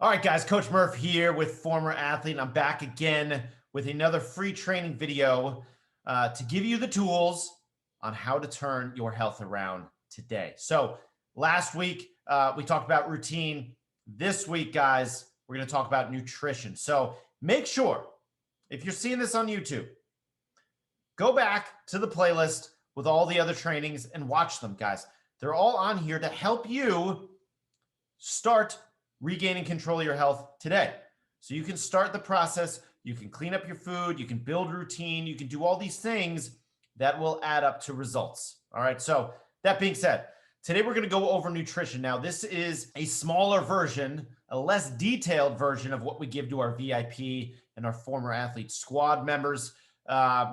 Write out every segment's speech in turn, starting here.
All right, guys, Coach Murph here with Former Athlete, and I'm back again with another free training video to give you the tools on how to turn your health around today. So last week, we talked about routine. This week, guys, we're going to talk about nutrition. So make sure, if you're seeing this on YouTube, go back to the playlist with all the other trainings and watch them, guys. They're all on here to help you start regaining control of your health today. So you can start the process, you can clean up your food, you can build routine, you can do all these things that will add up to results. All right, so that being said, today we're gonna go over nutrition. Now, this is a smaller version, a less detailed version of what we give to our VIP and our Former Athlete squad members.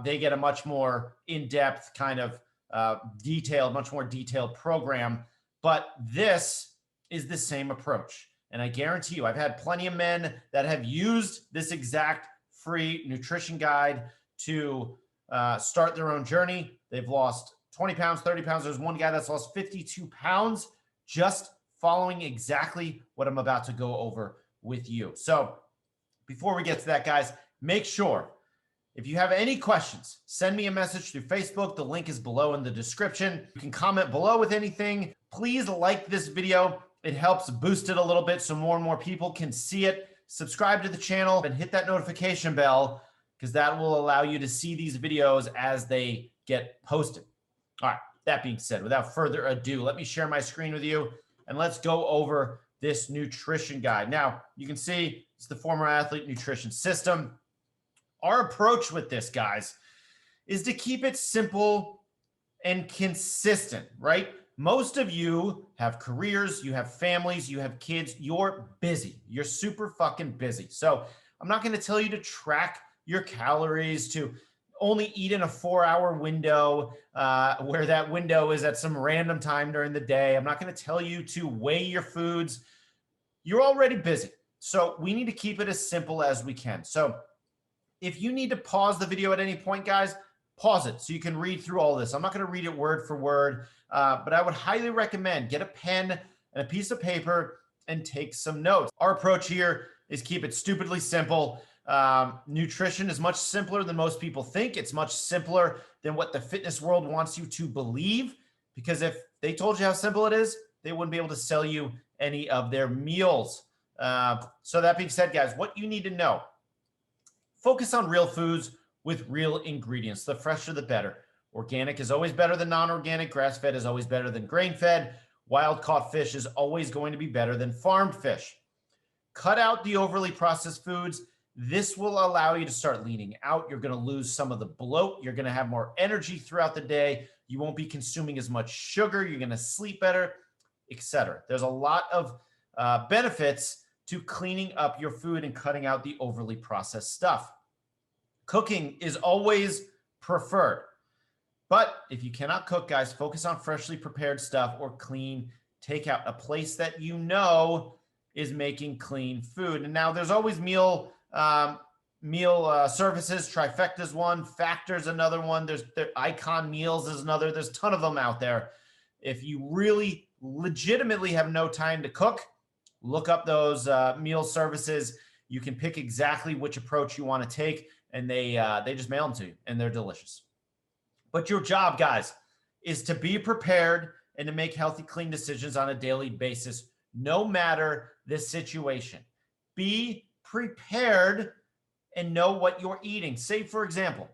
They get a much more in-depth kind of much more detailed program, but this is the same approach. And I guarantee you, I've had plenty of men that have used this exact free nutrition guide to start their own journey. They've lost 20 pounds, 30 pounds. There's one guy that's lost 52 pounds just following exactly what I'm about to go over with you. So before we get to that, guys, make sure if you have any questions, send me a message through Facebook. The link is below in the description. You can comment below with anything. Please like this video. It helps boost it a little bit so more and more people can see it. Subscribe to the channel and hit that notification bell because that will allow you to see these videos as they get posted. All right, that being said, without further ado, let me share my screen with you and let's go over this nutrition guide. Now, you can see it's the Former Athlete Nutrition System. Our approach with this, guys, is to keep it simple and consistent, right? Most of you have careers, you have families, you have kids, you're busy. You're super fucking busy. So I'm not going to tell you to track your calories, to only eat in a 4-hour window where that window is at some random time during the day. I'm not going to tell you to weigh your foods. You're already busy. So we need to keep it as simple as we can. So if you need to pause the video at any point, guys, pause it so you can read through all this. I'm not going to read it word for word, but I would highly recommend get a pen and a piece of paper and take some notes. Our approach here is keep it stupidly simple. Nutrition is much simpler than most people think. It's much simpler than what the fitness world wants you to believe, because if they told you how simple it is, they wouldn't be able to sell you any of their meals. So that being said, guys, what you need to know, focus on real foods with real ingredients. The fresher, the better. Organic is always better than non-organic. Grass-fed is always better than grain-fed. Wild-caught fish is always going to be better than farmed fish. Cut out the overly processed foods. This will allow you to start leaning out. You're going to lose some of the bloat. You're going to have more energy throughout the day. You won't be consuming as much sugar. You're going to sleep better, etc. There's a lot of benefits to cleaning up your food and cutting out the overly processed stuff. Cooking is always preferred. But if you cannot cook, guys, focus on freshly prepared stuff or clean takeout, a place that you know is making clean food. And now there's always meal services. Trifecta's one, Factor's another one. There's Icon Meals is another. There's a ton of them out there. If you really legitimately have no time to cook, look up those meal services. You can pick exactly which approach you want to take, and they just mail them to you, and they're delicious. But your job, guys, is to be prepared and to make healthy, clean decisions on a daily basis, no matter the situation. Be prepared and know what you're eating. Say, for example,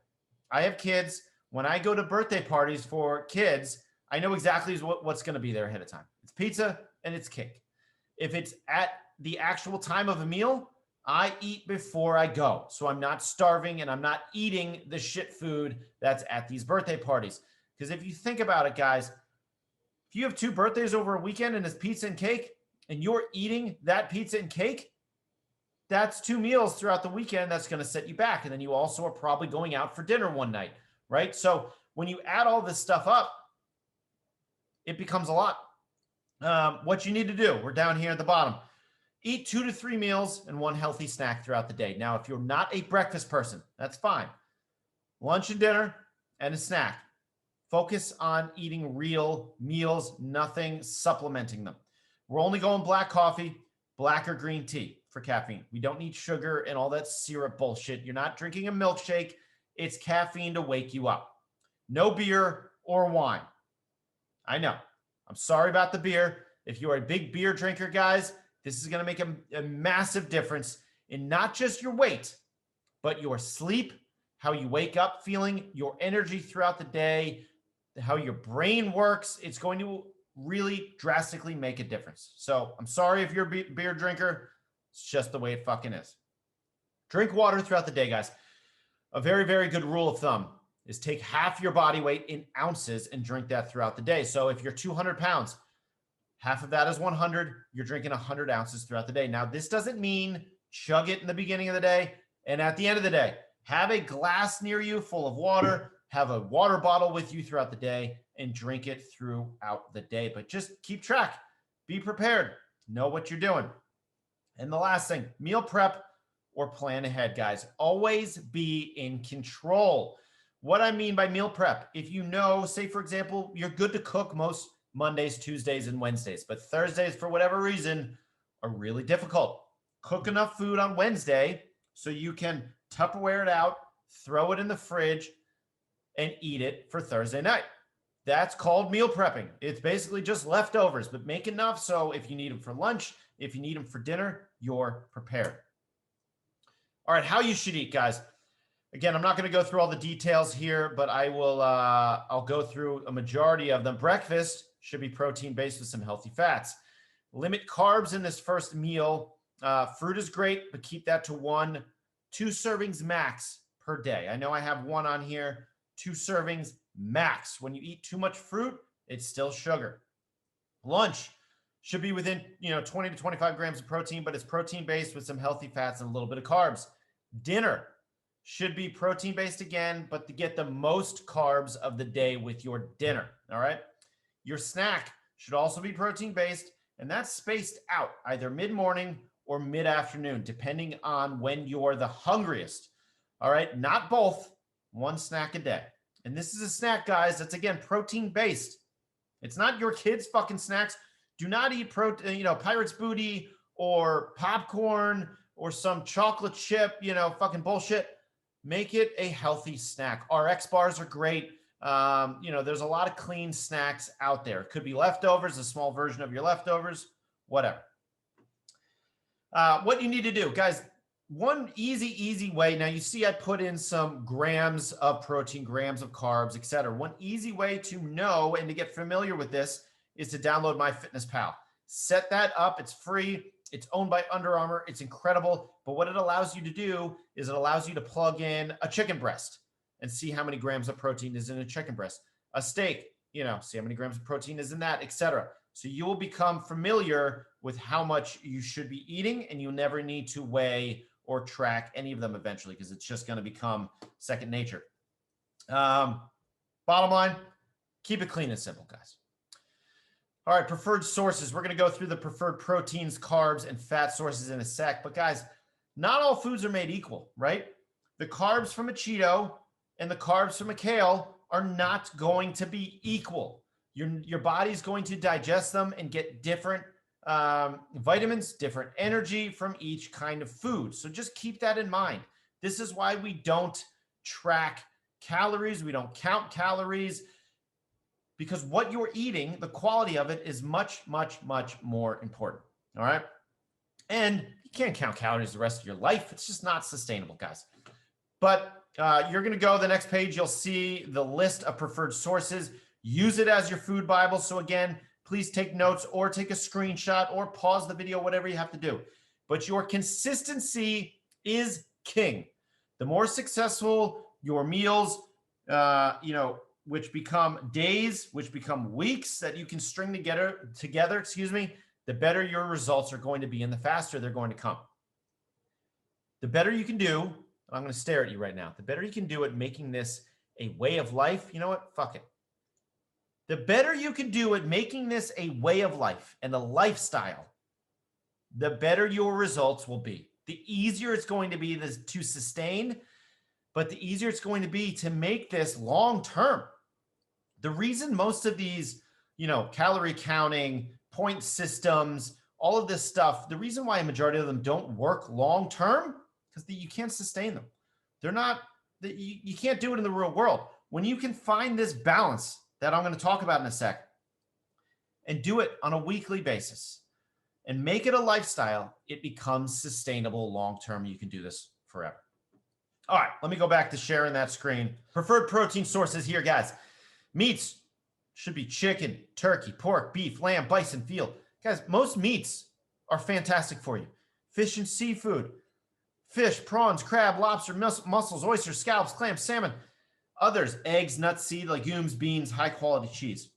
I have kids. When I go to birthday parties for kids, I know exactly what's going to be there ahead of time. It's pizza and it's cake. If it's at the actual time of a meal, I eat before I go. So I'm not starving and I'm not eating the shit food that's at these birthday parties. Because if you think about it, guys, if you have 2 birthdays over a weekend and it's pizza and cake, and you're eating that pizza and cake, that's 2 meals throughout the weekend that's going to set you back. And then you also are probably going out for dinner one night, right? So when you add all this stuff up, it becomes a lot. What you need to do, we're down here at the bottom. Eat 2 to 3 meals and 1 healthy snack throughout the day. Now, if you're not a breakfast person, that's fine. Lunch and dinner and a snack. Focus on eating real meals, nothing supplementing them. We're only going black coffee, black or green tea. for caffeine. We don't need sugar and all that syrup bullshit. You're not drinking a milkshake. It's caffeine to wake you up. No beer or wine. I know. I'm sorry about the beer. If you're a big beer drinker, guys, this is going to make a massive difference in not just your weight, but your sleep, how you wake up feeling, your energy throughout the day, how your brain works. It's going to really drastically make a difference. So I'm sorry if you're a beer drinker. It's just the way it fucking is. Drink water throughout the day, guys. A very, very good rule of thumb is take half your body weight in ounces and drink that throughout the day. So if you're 200 pounds, half of that is 100. You're drinking 100 ounces throughout the day. Now, this doesn't mean chug it in the beginning of the day and at the end of the day. Have a glass near you full of water. Have a water bottle with you throughout the day and drink it throughout the day. But just keep track. Be prepared. Know what you're doing. And the last thing, meal prep or plan ahead, guys. Always be in control. What I mean by meal prep, if you know, say, for example, you're good to cook most Mondays, Tuesdays, and Wednesdays, but Thursdays, for whatever reason, are really difficult. Cook enough food on Wednesday so you can Tupperware it out, throw it in the fridge, and eat it for Thursday night. That's called meal prepping. It's basically just leftovers, but make enough so if you need them for lunch, if you need them for dinner, you're prepared. All right, how you should eat, guys. Again, I'm not going to go through all the details here, but I will. I'll go through a majority of them. Breakfast should be protein-based with some healthy fats. Limit carbs in this first meal. Fruit is great, but keep that to 1-2 servings max per day. I know I have 1 on here. 2 servings max. When you eat too much fruit, it's still sugar. Lunch should be within 20 to 25 grams of protein, but it's protein-based with some healthy fats and a little bit of carbs. Dinner should be protein-based again, but to get the most carbs of the day with your dinner, all right? Your snack should also be protein-based, and that's spaced out either mid-morning or mid-afternoon, depending on when you're the hungriest, all right? Not both, 1 snack a day. And this is a snack, guys, that's, again, protein-based. It's not your kids' fucking snacks. Do not eat Pirate's Booty or popcorn or some chocolate chip, fucking bullshit. Make it a healthy snack. RX bars are great. There's a lot of clean snacks out there. It could be leftovers, a small version of your leftovers, whatever. What you need to do, guys, one easy way. Now, you see I put in some grams of protein, grams of carbs, etc. One easy way to know and to get familiar with this is to download MyFitnessPal. Set that up. It's free. It's owned by Under Armour. It's incredible. But what it allows you to do is it allows you to plug in a chicken breast and see how many grams of protein is in a chicken breast. A steak, see how many grams of protein is in that, etc. So you will become familiar with how much you should be eating, and you'll never need to weigh or track any of them eventually because it's just going to become second nature. Bottom line, keep it clean and simple, guys. All right, preferred sources. We're going to go through the preferred proteins, carbs, and fat sources in a sec. But guys, not all foods are made equal, right? The carbs from a Cheeto and the carbs from a kale are not going to be equal. Your body's going to digest them and get different vitamins, different energy from each kind of food. So just keep that in mind. This is why we don't track calories. We don't count calories. Because what you're eating, the quality of it is much, much, much more important. All right. And you can't count calories the rest of your life. It's just not sustainable, guys. But you're going to go to the next page. You'll see the list of preferred sources. Use it as your food Bible. So again, please take notes or take a screenshot or pause the video, whatever you have to do. But your consistency is king. The more successful your meals, which become days, which become weeks that you can string together, the better your results are going to be and the faster they're going to come. The better you can do, I'm going to stare at you right now, the better you can do at making this a way of life, you know what? Fuck it. The better you can do at making this a way of life and a lifestyle, the better your results will be. The easier it's going to be to sustain, but the easier it's going to be to make this long-term. The reason most of these, calorie counting, point systems, all of this stuff, the reason why a majority of them don't work long-term, because you can't sustain them. They're not, you can't do it in the real world. When you can find this balance that I'm going to talk about in a sec and do it on a weekly basis and make it a lifestyle, it becomes sustainable long-term. You can do this forever. All right, let me go back to sharing that screen. Preferred protein sources here, guys. Meats should be chicken, turkey, pork, beef, lamb, bison, veal. Guys, most meats are fantastic for you. Fish and seafood, fish, prawns, crab, lobster, mussels, oysters, scallops, clams, salmon. Others, eggs, nuts, seed, legumes, beans, high-quality cheese.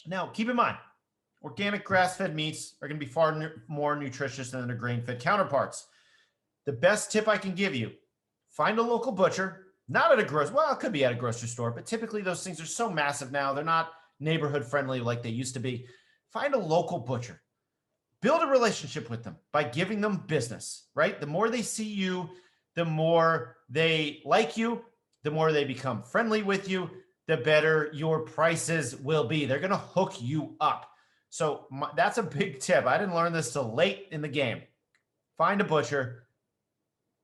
Now, keep in mind, organic grass-fed meats are going to be far more nutritious than their grain-fed counterparts. The best tip I can give you, find a local butcher, not at a grocery, well, it could be at a grocery store, but typically those things are so massive now, they're not neighborhood friendly like they used to be. Find a local butcher. Build a relationship with them by giving them business, right? The more they see you, the more they like you, the more they become friendly with you, the better your prices will be. They're going to hook you up. So that's a big tip. I didn't learn this till late in the game. Find a butcher,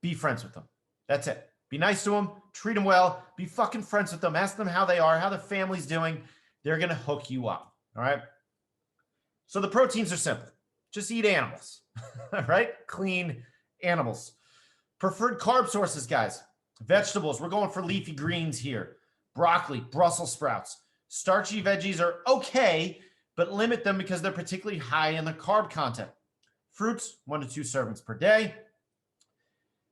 be friends with them. That's it. Be nice to them, treat them well, be fucking friends with them, ask them how they are, how their family's doing. They're going to hook you up, all right? So the proteins are simple. Just eat animals, right? Clean animals. Preferred carb sources, guys. Vegetables, we're going for leafy greens here. Broccoli, Brussels sprouts. Starchy veggies are okay, but limit them because they're particularly high in the carb content. Fruits, 1 to 2 servings per day.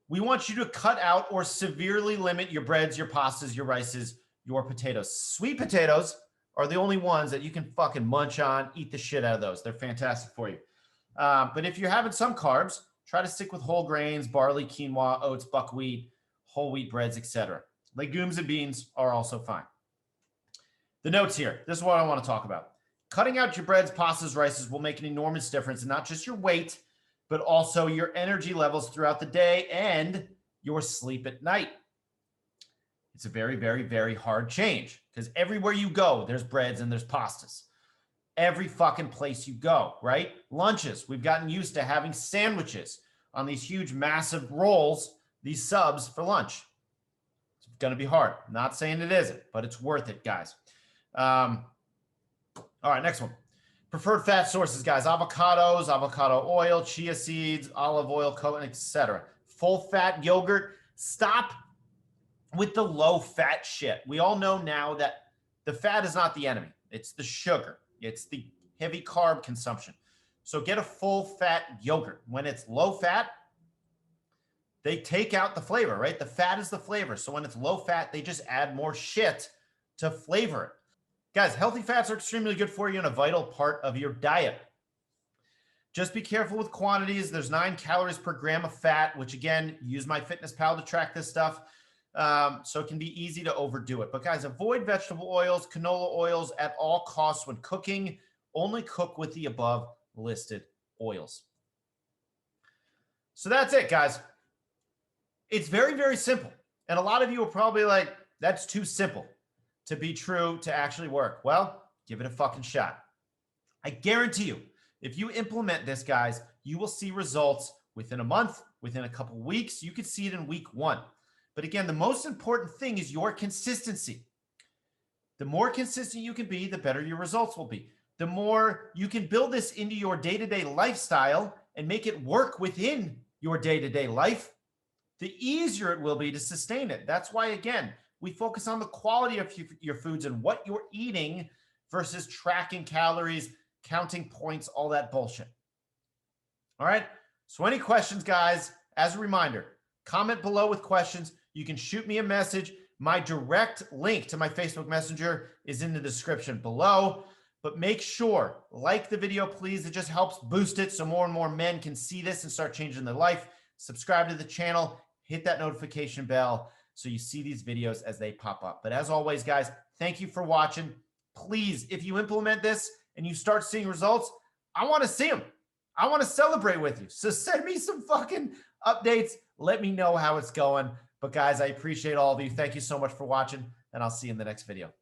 We want you to cut out or severely limit your breads, your pastas, your rices, your potatoes. Sweet potatoes are the only ones that you can fucking munch on, eat the shit out of those. They're fantastic for you. But if you're having some carbs, try to stick with whole grains, barley, quinoa, oats, buckwheat, whole wheat breads, etc. Legumes and beans are also fine. The notes here, this is what I want to talk about. Cutting out your breads, pastas, rices will make an enormous difference in not just your weight, but also your energy levels throughout the day and your sleep at night. It's a very, very, very hard change because everywhere you go, there's breads and there's pastas. Every fucking place you go, right? Lunches, we've gotten used to having sandwiches on these huge, massive rolls, these subs for lunch. It's going to be hard. I'm not saying it isn't, but it's worth it, guys. All right, next one. Preferred fat sources, guys. Avocados, avocado oil, chia seeds, olive oil, coconut, etc. Full fat yogurt. Stop with the low fat shit. We all know now that the fat is not the enemy. It's the sugar. It's the heavy carb consumption. So get a full fat yogurt. When it's low fat, they take out the flavor, right? The fat is the flavor. So when it's low fat, they just add more shit to flavor it. Guys, healthy fats are extremely good for you and a vital part of your diet. Just be careful with quantities. There's 9 calories per gram of fat, which again, use MyFitnessPal to track this stuff. So it can be easy to overdo it. But guys, avoid vegetable oils, canola oils at all costs when cooking. Only cook with the above listed oils. So that's it, guys. It's very, very simple. And a lot of you are probably like, that's too simple to be true, to actually work. Well, give it a fucking shot. I guarantee you, if you implement this, guys, you will see results within a month, within a couple weeks. You could see it in week 1. But again, the most important thing is your consistency. The more consistent you can be, the better your results will be. The more you can build this into your day-to-day lifestyle and make it work within your day-to-day life, the easier it will be to sustain it. That's why, again, we focus on the quality of your foods and what you're eating versus tracking calories, counting points, all that bullshit. All right. So any questions, guys, as a reminder, comment below with questions. You can shoot me a message. My direct link to my Facebook Messenger is in the description below. But make sure, like the video, please. It just helps boost it so more and more men can see this and start changing their life. Subscribe to the channel. Hit that notification bell so you see these videos as they pop up. But as always, guys, thank you for watching. Please, if you implement this and you start seeing results, I want to see them. I want to celebrate with you. So send me some fucking updates. Let me know how it's going. But guys, I appreciate all of you. Thank you so much for watching, and I'll see you in the next video.